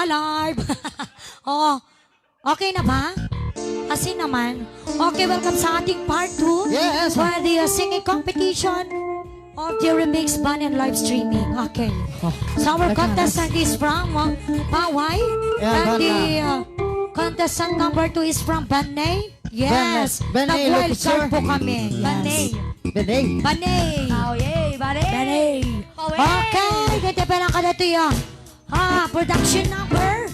alive. Oh, okay na ba? Asin naman. Okay, welcome sa ating part 2. Yes. For the singing competition of the remix band and live streaming. Okay. So our contestant is from Pawai. Yeah, And the contestant number 2 is from Banay. Yes. Banay, Nag-wild card Locutor. po kami. Banay. Benay. Banay. Oh, yay, Banay. Banay. Okay, dito pa lang kada ito yung production number.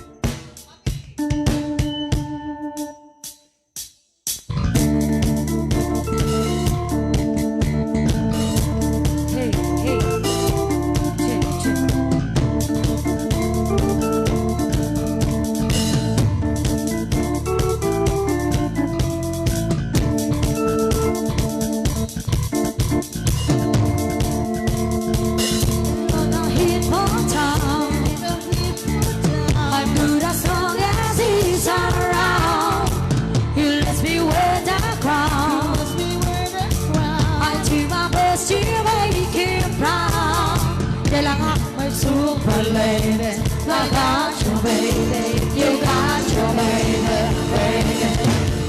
Hey, hey. Check, check. Gonna hit one time. I'm good as long as he's around. He lets me wear the crown. I do my best to make him proud. Kailangan may super lady. I got you, baby. You got your baby, baby.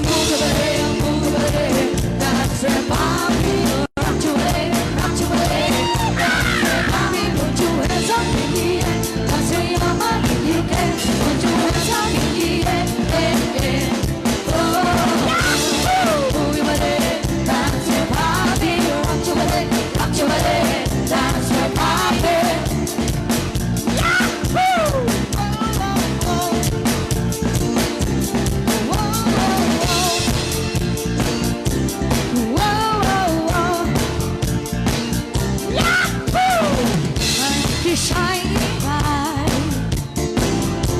Move the baby, move the baby. That's it, mommy. Rock your baby, rock your baby. Mommy, put your hands up in the air. That's it, your money, you can. Put your hands up in the air, yeah, yeah. Oh, move your body. That's it, mommy. Rock your body, rock your body. That's it, mommy. Shining bright,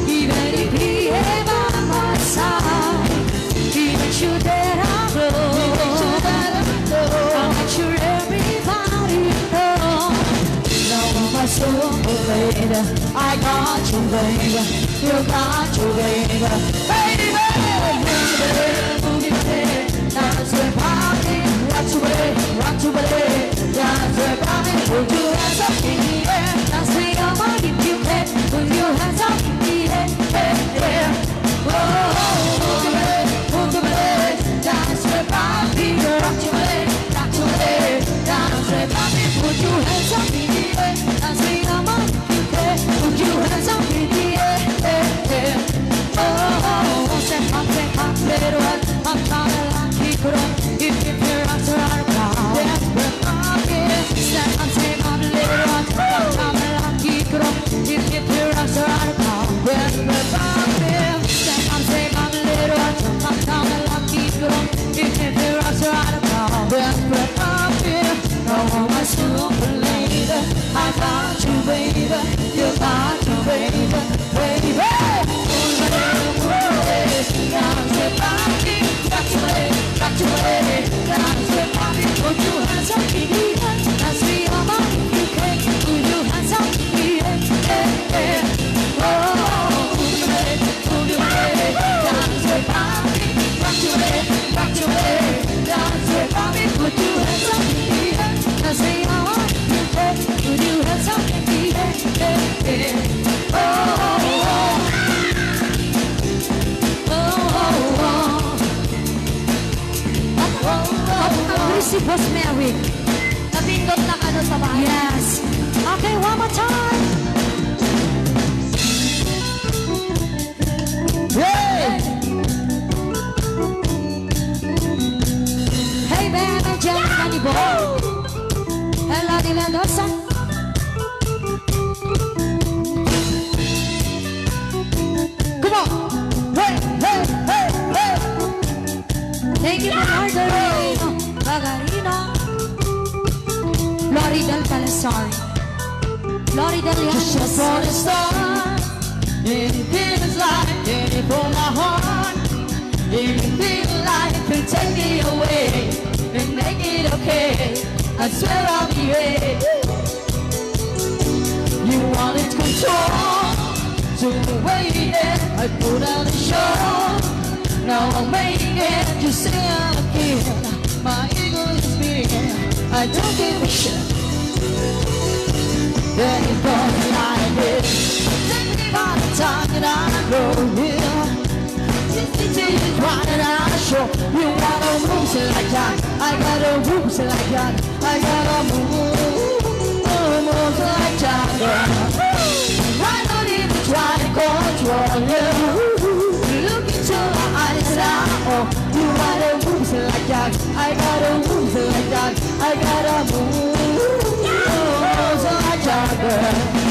even if he ain't by my side, he makes sure that I glow. I'll make sure everybody knows. Now I'm a super lady. I got you, baby. You got you, baby. Baby, boogie, baby. Dance with party. Rock to it, rock to it. Dance with party. Put your hands up in the air. Dance with your body if you can. Put your hands up in the air. Yeah. Oh, boogie, baby. Dance with party. Rock to it, rock to it. Dance with party. Put your hands up in the air. Dance with your body if you can. Put your hands up in the air. Oh, step up, little one. I'm gonna like it, if you're out around the crowd. Step up, little one. I'm gonna like it, if you're out around the crowd. Step up, little one. I'm gonna like it, if you're out around the crowd. Now I'm a super lady. I got you, baby. You got you, baby, baby. Dance with party, rock your way, rock your way. Dance with party, put your hands up in the air. Dance with your body, you can. Put your hands up in the air. Oh, move your way, move your way. Dance with party, rock your way, rock your way. Dance with party, put your hands up in the air. Dance with your body, you can. Put your hands up in the air. Oh. Si Boss Merrick. Napindot na ka sa bahay. Yes. Okay, one more time. Hey! Hey, Ben, Angelic Canibo. Hello, Di Mendoza. Come on. Hey! Hey! Hey! Hey! Thank you for ordering. Bagarino. Lori Del Palasari. Lori Del Just Yanis. for the start, anything is like, anything for my heart, anything life can take me away and make it okay. I swear I'll be ready. You wanted control, to the way that I put on the show. Now I'm making it, just say I'm a kid. My ego is big, I don't give a shit. Then it goes like this. Take me by the time, and I know you. Why did I show you wanna move like that? I gotta move like that. I gotta move like that. I don't even try to control you. Look into my eyes now. Oh, you gotta move like that. I gotta move like that. I gotta move like that, girl.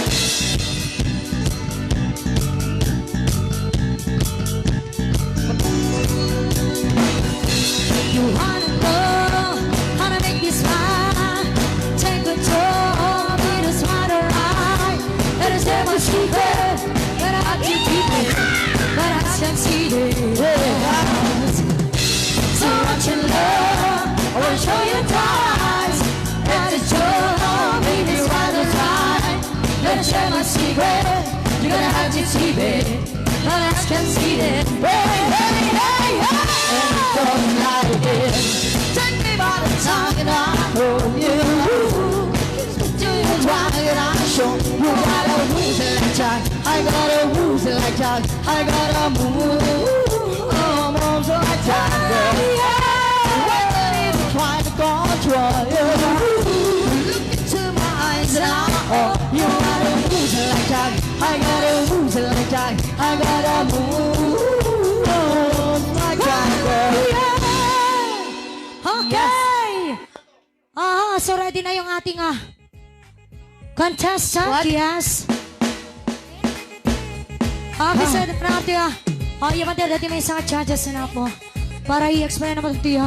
You wanna know how to make me smile? Take control, be the smarter right. That is never secret, but I keep it, but I succeeded. So much in love, I wanna show you twice. That is true, be the smarter right. Let us share my secret. You're gonna have to keep it, but I succeeded. Hey, hey, hey, hey. Don't like it. Take me by the tongue and I hold you. Do you try and I show you gotta move it like that. I gotta move it like that. I gotta move like that, girl. When I even try to control you, look into my eyes now. Oh, you gotta move it like that. I gotta move it like that. I gotta move like that, girl. Okay! So ready na yung ating contestant, What? yes. Okay, so natin yung mga dati may isang judges na po. Para i-explain naman ito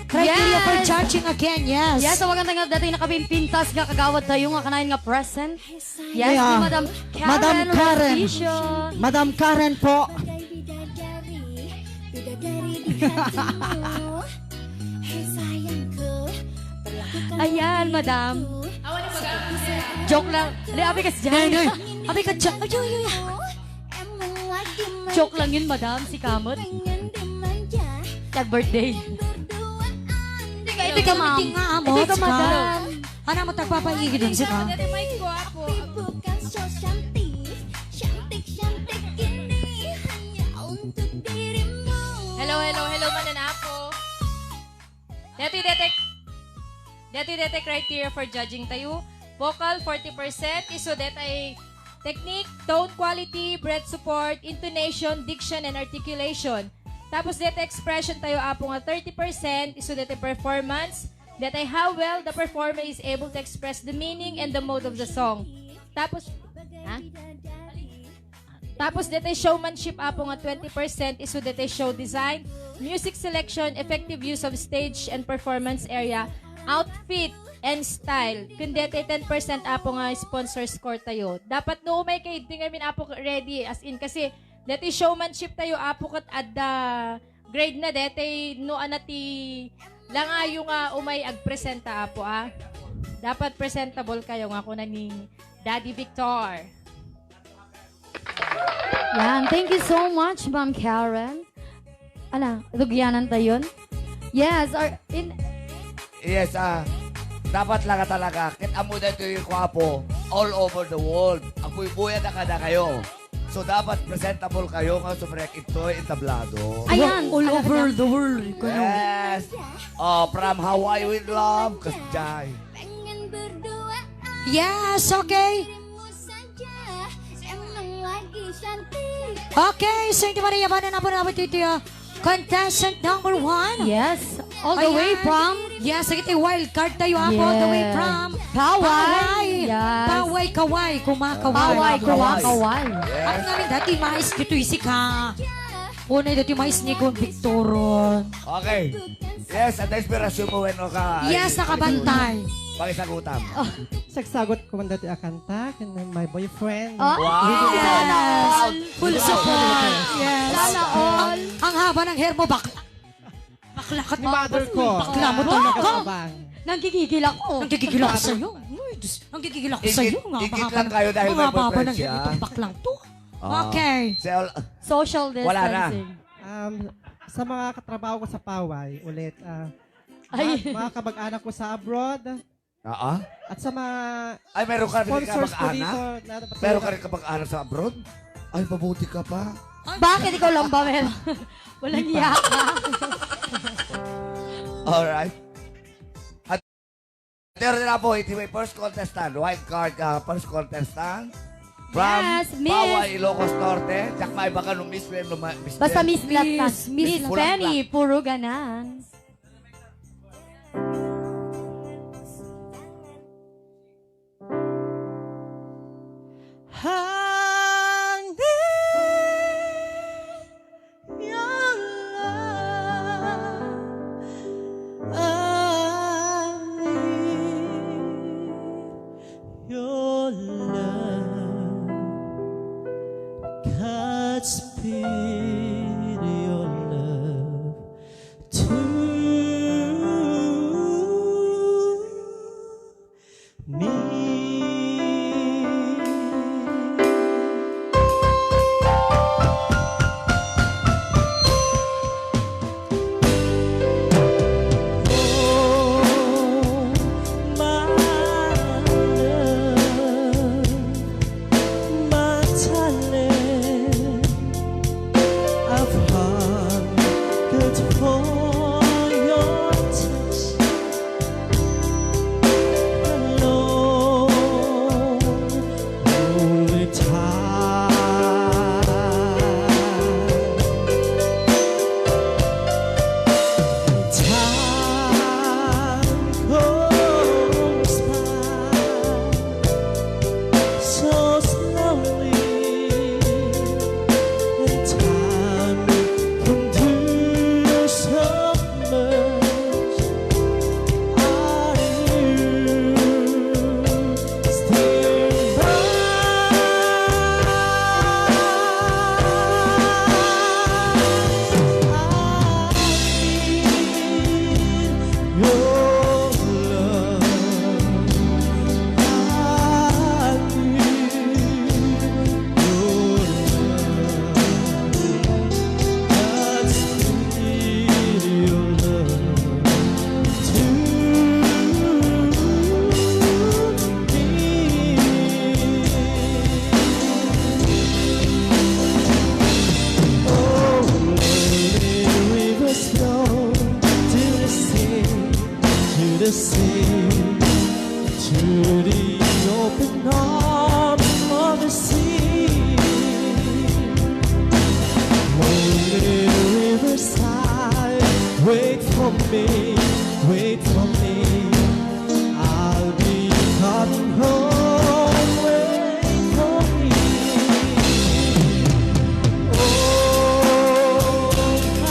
criteria Yes. for judging again, yes. Yes, so maganda nga dati nakapimpintas nga kagawad tayo nga kanayin nga present. Yes, Yeah. ni Madam Karen. Madam Karen. Rosiccio. Madam Karen po. Ayan, Madam. Joke lang. Ali, abi kasi dyan. Abi ka dyan. Ay. Joke lang yun, Madam, si Kamot. Tag-birthday. Hindi ka, ma'am. Hindi nga, amo. Hindi ka, Madam. Ano mo tagpapaigid dun sila? Hello, mananapo. Dati detect criteria for judging tayo. Vocal 40%, iso det ay technique, tone quality, breath support, intonation, diction, and articulation. Tapos det expression tayo apo nga 30%, iso det ay performance, that ay how well the performer is able to express the meaning and the mode of the song. Tapos det ay showmanship apo nga 20%, iso det ay show design, music selection, effective use of stage and performance area, outfit, and style. Kundi ay 10% apo nga sponsor score tayo. Dapat no may kay di ngamin apo ready as in kasi dati showmanship tayo apo kat adda grade na dati no anati lang yung umay agpresenta apo Dapat presentable kayo nga kuno ni Daddy Victor. Yan, thank you so much, Ma'am Karen. Ala, dugyanan tayo yun? Yes, Yes, dapat lang talaga. Kit amo na ito yung kwapo all over the world. Ako'y buya na kada kayo. So, dapat presentable kayo nga subrek ito entablado. ayan. All over the world. Yes. From Hawaii with love, kasjay. Yes, okay. Okay, so hindi Maria ba na po naman dito contestant number 1? Yes, all the way from Yes, sige wild card tayo all the way Yes. from Paway. Yes. Paway, kaway, kumakaway. Paway, kumakaway. At namin dati mais kito isik ha. Unay dati mais ni Kon Victoron. Okay. Yes, at inspirasyon mo when ka. Yes, nakabantay. Pakisagutan. Sagsagot ko man dati akanta kan my boyfriend. Oh, Yes. Full support. Yes. Sana all. Ang haba ng hair mo, bakla. Bakla ka Ni mother ko. Bakla mo to. Nakakabang. Nanggigigil ako. Nanggigigil ako sa'yo. Nanggigigil ako sa'yo. Igit lang kayo dahil may Ang haba boyfriend ng siya. hair itong baklang to. Okay. Social Wala na. distancing. Sa mga katrabaho ko sa Paway, ulit, Ay. mga kabag-anak ko sa abroad, at sa mga Ay, meron ka rin sponsors ko kapag-anak? dito. Meron ka rin kapag-anak sa abroad? Ay, mabuti ka pa. Bakit ikaw lang ba, Mel? Walang iya ka. Alright. At meron na po, ito may first contestant. White card ka, first contestant. From Yes, Miss. Baway, Ilocos Norte. Tsak may baka nung Miss Wen, Miss Basta Wen. Miss Latas. Miss Miss Penny, puro ganan. I need your love. I need your love. Godspeed your love to me. Oh, my love, my darling, I've hungered for your touch alone, only time. Time goes by so slowly, and time can do so much. Are you still to the sea, to the open arms of the sea. Lonely riverside, wait for me, wait for me. I'll be coming home, wait for me. Oh, my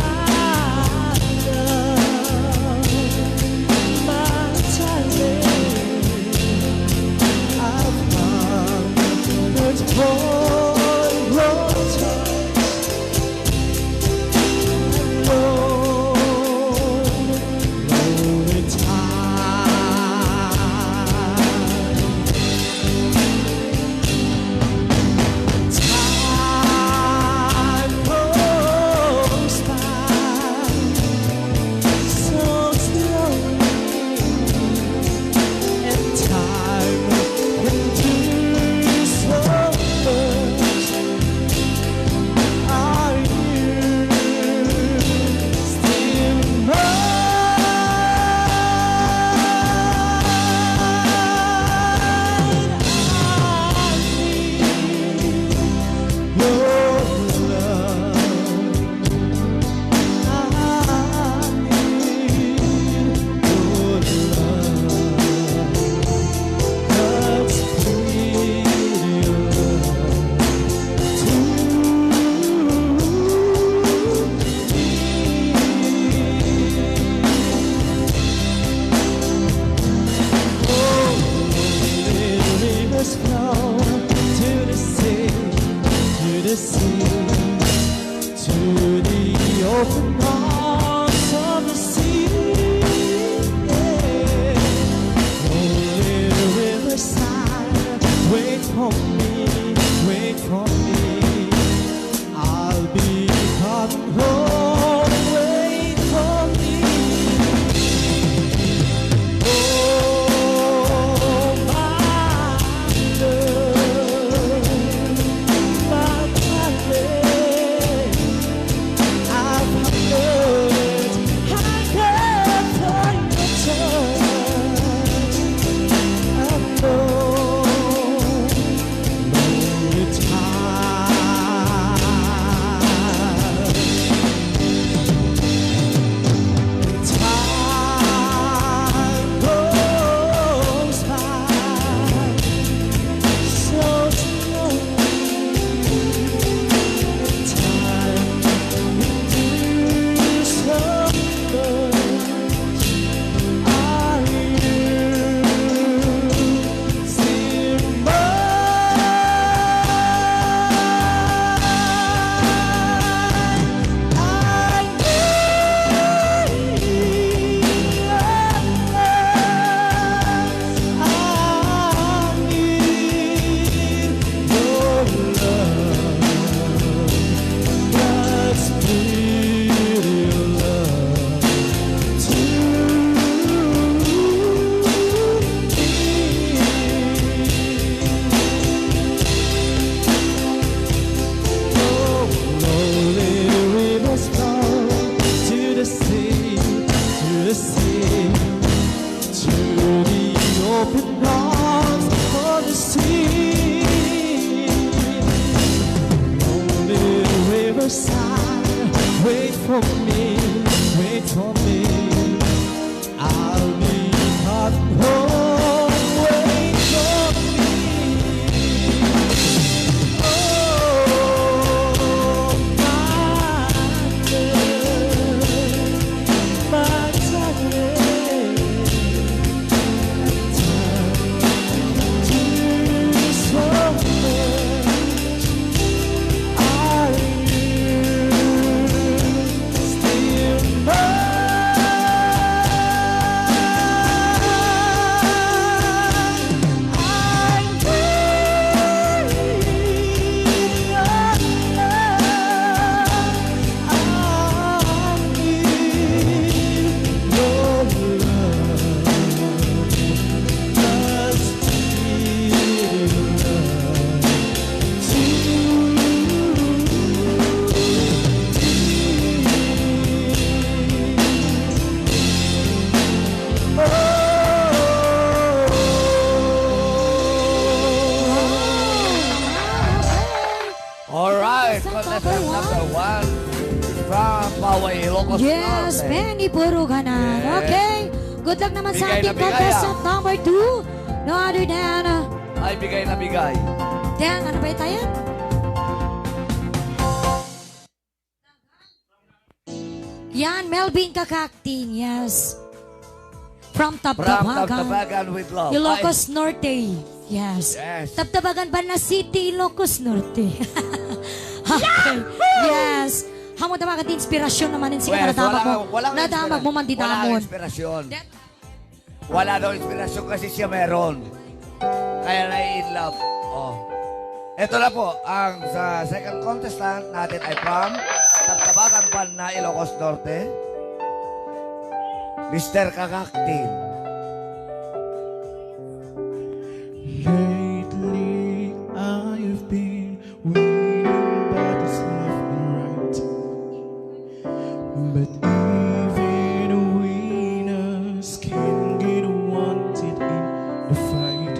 darling, I've hungered for your touch alone, lonely time. Time goes by so slowly, and time can do so much. Are you still mine? I need your love. I need your love. Godspeed your love to me. Oh, little rivers flow to the sea, to the sea, to the open arms of the sea. Yeah. Oh, little riverside, wait for me, wait for me. I'll be coming home, wait for me. Oh, my love, my Away, Ilocos Yes, Norte. Benny Puruganan. Yes. Okay. Good luck naman sa Bigay na ating bigay, contestant number 2. No other than... Ay, bigay na bigay. Dan, ano ba yung tayo? Yan, Melvin Kakaktin. Yes. From From Tabtabagan. Tabtabagan with love. Ilocos Norte. Yes. Yes. Tabtabagan Banna City, Ilocos Norte. Okay. Yes. Hamo na mga inspirasyon naman yung Well, nadamag mo. walang Nadamag mo man Walang didamon. inspirasyon. Wala daw inspirasyon kasi siya meron. Kaya na-in love. Oh. Ito na po, ang sa second contestant natin ay from Tabtabagan Banna, Ilocos Norte. Mr. Kakaktin. Lately, I've been waiting, but it's left and right. But even winners can get wanted in the fight.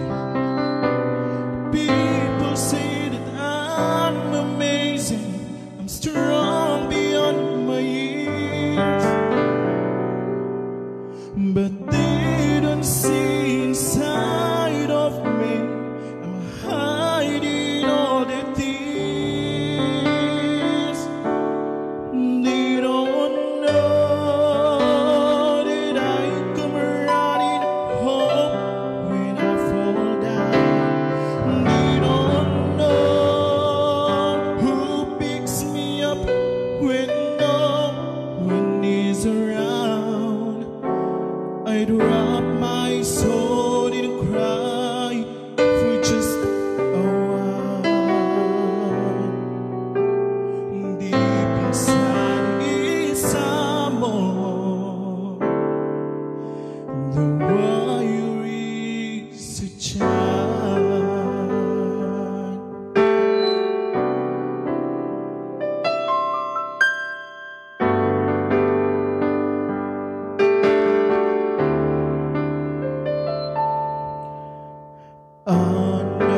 People say that I'm amazing, I'm strong beyond my years. But they don't see inside of me. I'm hiding all the things. They don't know that I come running home when I fall down. They don't know who picks me up when no one is around. I drop my soul and cry for just a while. Deep inside is someone. The wire is a child.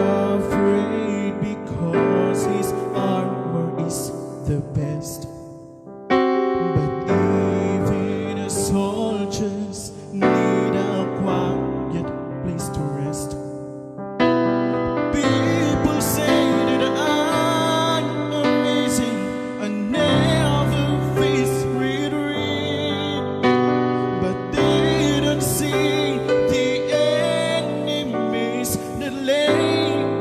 Unafraid because his armor is the best. But even the soldiers need a quiet place to rest. People say that I'm amazing, I never face retreat. But they don't see the enemies that lay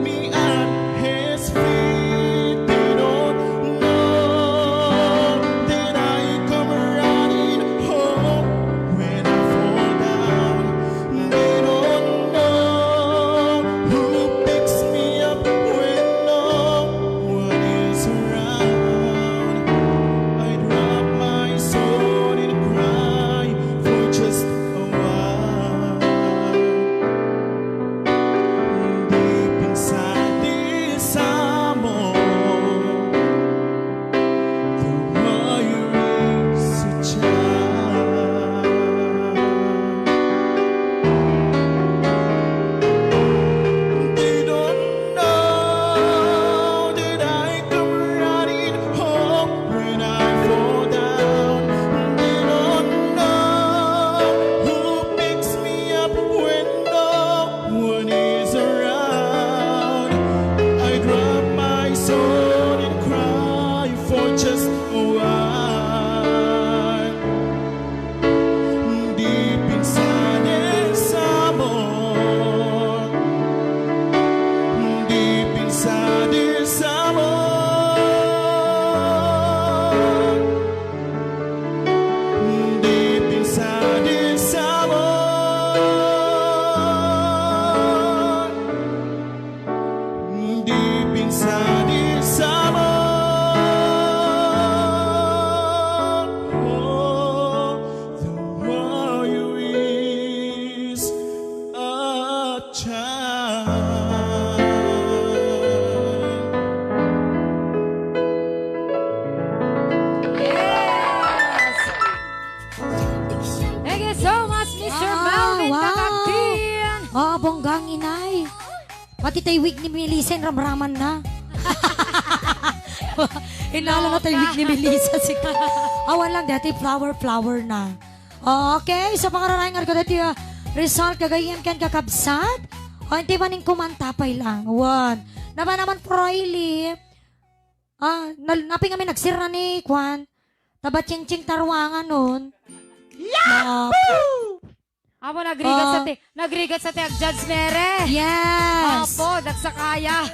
me at his feet. They don't know that I come running home when I fall down. They don't know who picks me up when no one is around. I drop my soul and cry for just a while. Deep inside this someone, the wire is a child. They don't know that I come running home when I fall down. They don't know who picks me up when no one is around. I drop my soul and cry for just a while. Deep inside is someone. Deep inside is someone. Deep inside is someone. Deep inside is someone. Oh, the wire is a child. Yes! Thank you so much, Mr. Melvin wow. Kakaktin! Oh, bonggang inay. Pati tayo week ni Millicent ramraman na. Inala na tayo ni Melissa si ka. Awan lang dati flower na. Okay, sa pangararangan ko dati result kagayan kan kakabsat. O hindi man yung kumantapay lang. Awan. Naba naman Froily. Naping kami nagsira ni Kwan. Taba ching-ching tarwangan nun. Apo, nagrigat sa te, Judge Mere. Yes. Apo, sa kaya.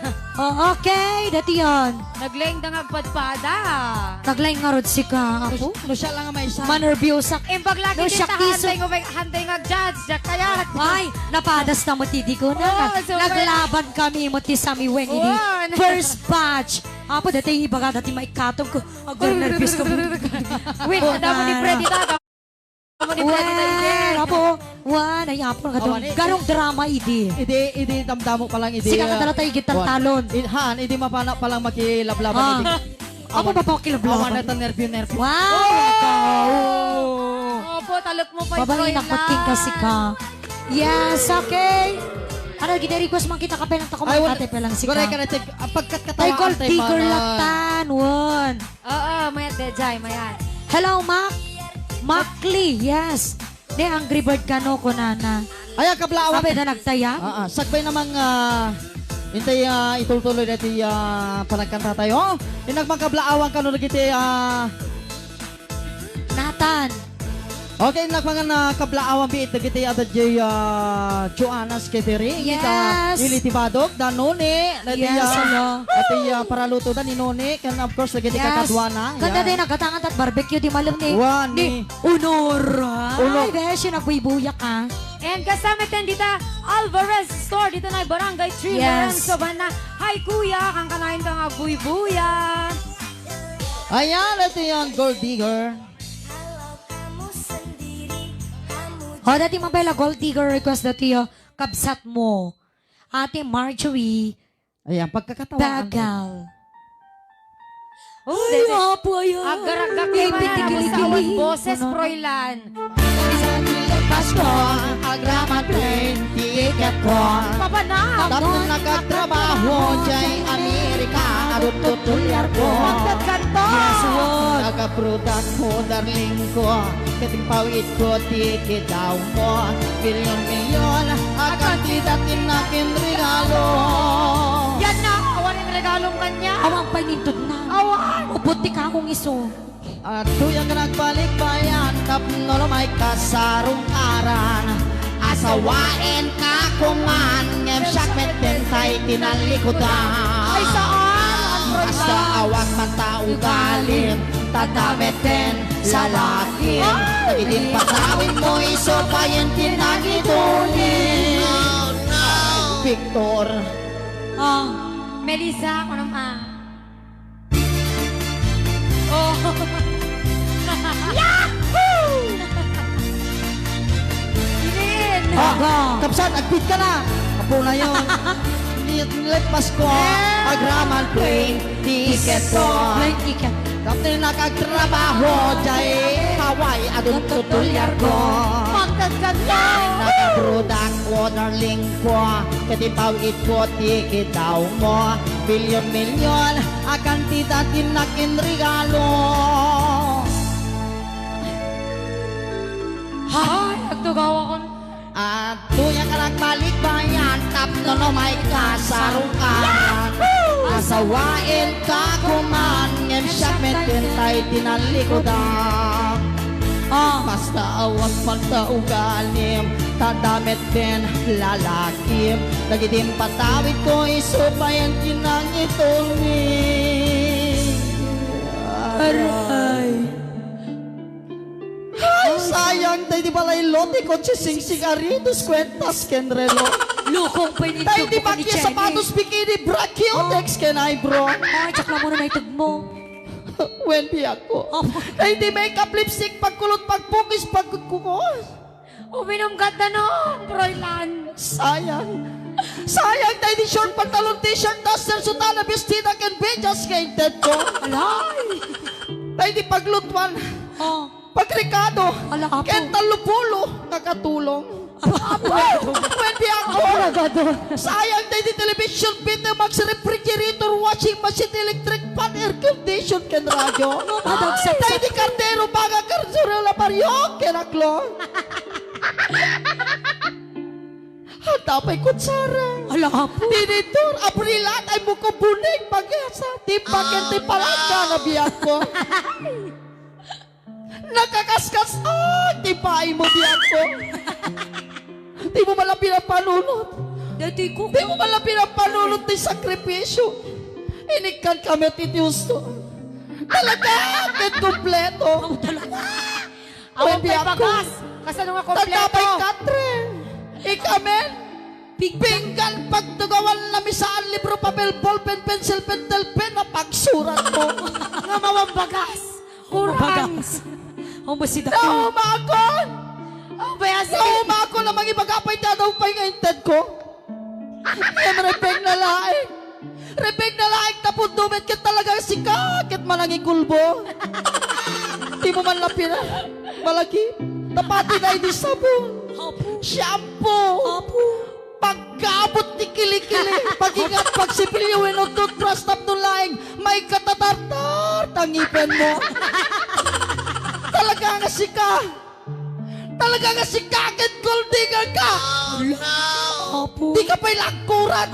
Okay, dati yun. Naglaing dang agpadpada. Naglaing nga rod si ka. Apo, No siya lang ang may isa. manerbiyosak. Imbag lagi No, din siya ta kiso. hantay nga Judge. Jack kaya. Ay, napadas na mo tidi ko na. Oh, super. Naglaban kami mo ti Sami Weng ini. One. First batch. Apo, dati ibaga dati maikatong ko. Agad nervous ko. Wait, damo ni Freddy ta. Damo ni Freddy ta hindi. Apo, wan, ay apo nga Awan, garong drama idi. Idi damdamo pa lang idi. Sika ka tala tayo gitar talon. Han, idi mapana pa lang makilablaban Ah. idi. Ako ba pa Awan kilablaban? na ta nervyo. Wow, ikaw. Opo, talot mo pa Babangin Froilan. ako king kasi ka. Yes, okay. Ano, gina-request man kita ka pa ng takumantate pa lang si Correct ka. ka na check. Pagkat Tay katawa gold digger latan, won. Oo, mayat dejay, mayat. Hello, Mac. Macli, yes. De, Angry Bird ka no, kunana. Ay, kablawan. Sabi na nagtaya? Sagbay namang intay itutuloy dati panagkanta tayo. Inagmagkablaawan ka no nagiti Nathan. okay, nagmangan kablaawan biit nagiti adadjay Joannas Keteri. Yes. Ilitibadok, danone. Yes, hello. Ati para luto dan inone. Kan of course nagiti kakadwana. Ganda din nagatangan at barbecue di malam ni. Wan Ni ni. Unor. Unor. Ay, beshi, nagbuibuyak ka. And kasama din dita Alvarez Store dito na Barangay 3 Yes. Lorenzo Bana. Hi kuya, kang kanain ka nga buy-buya. Ayan, ito yung gold digger. O, dati mabela gold digger request dati kabsat mo. Ate Marjorie Ayan, pagkakatawaan. Bagal. Oh, Ay, apo ayan. Agaragak Ay, yung mga pitigili-gili. namasawang boses, Froilan. Pasko, agraman train, ticket ko. Papanam. Tapos nagkatrabaho dyan Amerika, adot tutulyar ko. Magkakanto. Yes, won. Nagaprutan ko, darling ko. Kating pawit ko, ticket daw mo. Milyon, akan titatin nakin regalo. Yan na, awanin regalong kanya. Awang panintod na. Awan. Upot ti ka akong iso. At tuyang nagbalik bayan, tapno may kasarong aran. Asawain ka kuman, ngem siyak meten tay tinalikutan. Ay, saan? Ang Asa Froilan. awak mata ugalim, tatameten lalakim. Nagidin patawin mo iso payen tinagitunin. Oh no! Victor, Melissa, ako naman. Oh. Inin. kapsat, agpit ka na. Apo na yun. Nilit Pasko, agraman plain, ticket ko. Blind ticket. Kapten nakagtrabaho, jay Hawaii, adun tutulyar ko. Magkaganda. Nakaprodak ko, darling ko. Katipawit ko, ticket daw mo. Bilyon, akan titatin nakin regalo. Ay, nagtugaw ako. At tuyang ka nagbalik bayan, tapno no may kasarukan. Asawain ka kuman, ngem siyak meten tay tinalikodan. Basta awas pagta ugalim, tadamet din lalakim. Nagidim patawid ko, isubayan kinang itulmi. Aray. Ay, sayang, tayo di balay lote ko chising sigaritos, kwentas, kenrelo. Lukong panintod Tayo di ko ni bakya Jenny. sapatos, bikini, brakyo, text kenay bro. Ay, tsak lang mo na naitag mo. Wendy ako. Oh. Tayo di makeup, lipstick, pagkulot, pagpukis, pagkukos. Uminom ka na no, Froilan. Sayang. Sayang, tayo di short, pantalon, t-shirt, duster, sutana, bestida, ken bejas, kay dead ko. Alay. Tayo di paglutuan. Oh. Pagrekado. Ala, apo. Ken talupulo nakatulong. Pwede ako. Sayang tayo di television, Peter Max, refrigerator, washing machine, electric fan, air condition, ken radyo. Tayo di kardero, baga karsura la baryo, ken aklo. Handa pa'y kutsara. Ala, apo. Dinitor, abrilat ay muko bunig pag-asa. Timpakin ti palangga na biyak ko. Nakakaskas, tipain mo biyak ko. Di mo malapit ang panunod. Dati ko. Di mo malapit ang panunod ti sakripisyo. Inikan kami ti Diyosto. Talaga, ket kompleto. Awang Pwede pa'y ako. bagas. Kasano nga Tatapay kompleto. katre. Ikamen. Pinggan pagtugawan na misaan, libro, papel, ballpen, pencil, pentel, pen na pagsurat mo. Nga mawang bagas. Kurang. Humusida ko. Naumakon! Bayas. Naumakon na mga ibagapay dadaw pa yung inted ko. Yan repeg na laing. Repeg na laing tapundumit kit talaga si kakit mananging kulbo. Di mo man lapin na. Malaki. Tapati na hindi sabon. Shampoo. Pagkabot ni kilikili. Pag-ingat pagsipiliwin o toothbrush tap ng laing. May katatartar tangipin mo. Talaga nga si ka. Talaga nga si kakit gold digger ka. Di ka pa'y langkuran.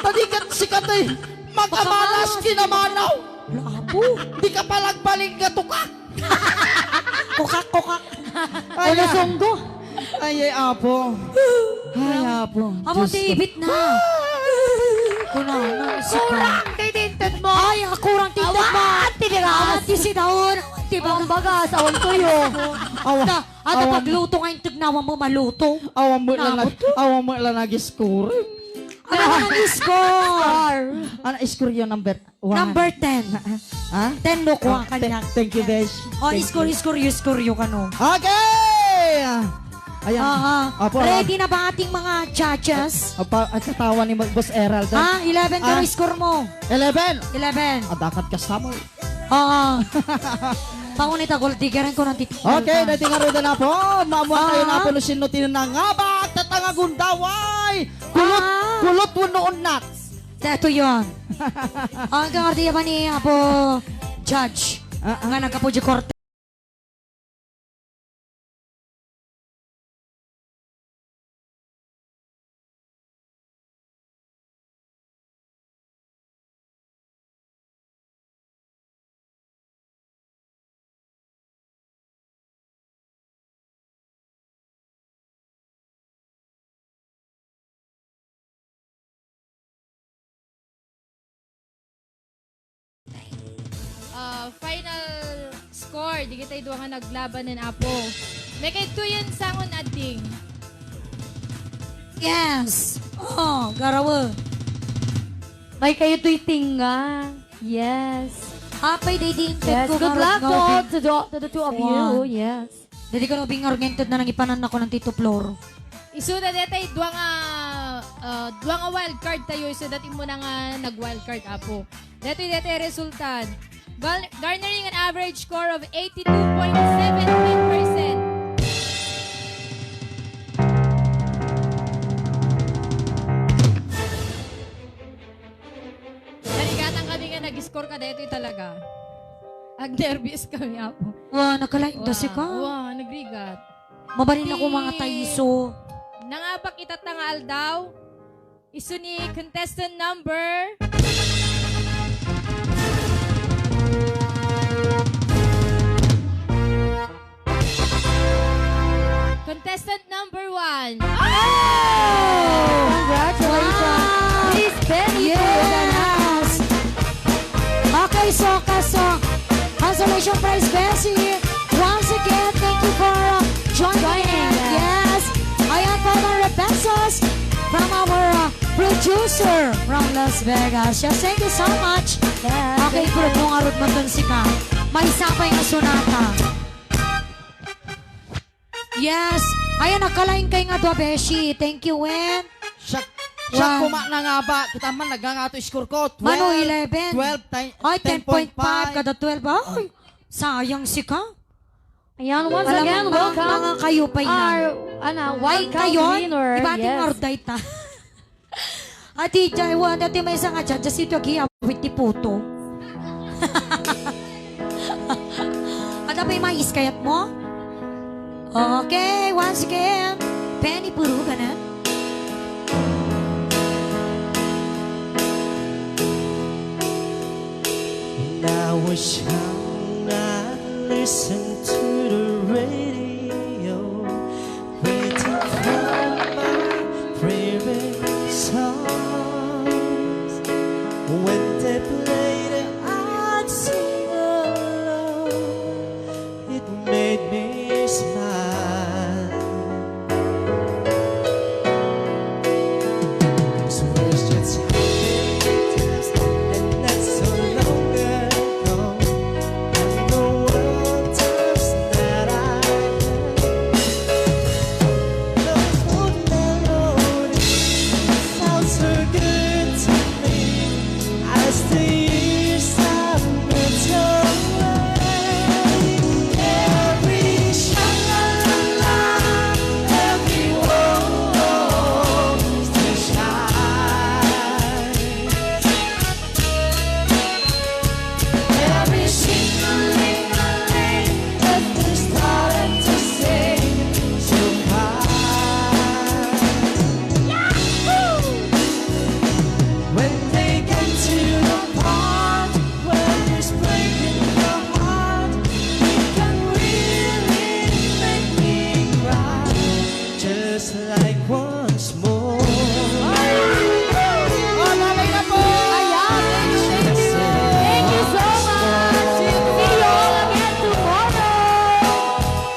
Tadikat si katay magamalas kinamanaw. Di ka palang baling nga tukak. Kokak. Ano sunggo? Ay, apo. Ay, apo. Amo tibit na. Kunana, kurang titintot mo. Ay, kurang titintot mo. Awan tisidahon. Tibang bagas, awan tuyo. Ano pagluto ngayon tignawan mo maluto? Awang mo lang nag-score. Ano ang score? Ano, score yun number 1. Number 10. Ha? 10 no ko ang kanya. Thank you, Besh. Oh, score yung ano. Okay! Ayan. Apo, Ready na ba ating mga judges? Ang katawan ni Boss Erald. 11 ka score mo. 11! 11. Adakat ka sa mo. Pangunita gold diggeran ko ng titigil. Okay, dati nga rin na po. Maamuan tayo na po sino tinangabak. Tatangagundaway. Kulot noon nat. Ito yun. Ang kangardiya ba ni Apo Judge? Nga nagkapuji korte. Final score, di kita ito nga naglaban ng Apo. May kay tuyan sangon ating. Yes. Garawa. May kayo to'y tinga. Yes. Apay day din. Yes, good luck to the two of you. Yes. Dadi ko nabing oriented na nang ipanan ako ng Tito Flor. Isuda detay duwa nga wild card tayo, isuda mo na nga nag wild card Apo. Detay resultan. Garnering an average score of 82.17%. Naligatang kami nga nag-score ka dito talaga. Ag-nervous kami, Apo. Nakalain si ka. Nagrigat. Mabalin ako mga taiso. Nangapak itatangal daw. Isu ni contestant number... Contestant number 1. Congratulations. Please, Benny. Yes! Okay, so consolation prize, Bessie. Once again, thank you for joining. Yes! Ayan, 500 pesos from our producer from Las Vegas. Yes, thank you so much. Okay, pero kung arot mo dun si ka, may sapay nga sonata. Yes! Ayan, nakalain kayo nga doon, Beshi. Thank you, Wen. Siya One. kuma na nga ba? Kita man nagangato score ko. 12, Mano, 11. 12, Ay, 10.5 10.5. kada 12. Ay, sayang si ka. Ayan, once Alam again, mo, welcome mga kayo pa our, White welcome kayon, winner. ibating Yes. orday ta. Ati Jaiwan, dati may isang atya, just ito agi, awit ti puto. Ada pa yung mga iskayat mo? Okay, once again, Penny Puro ka na. When I was young, I listened to the radio, waiting for my favorite songs. When they play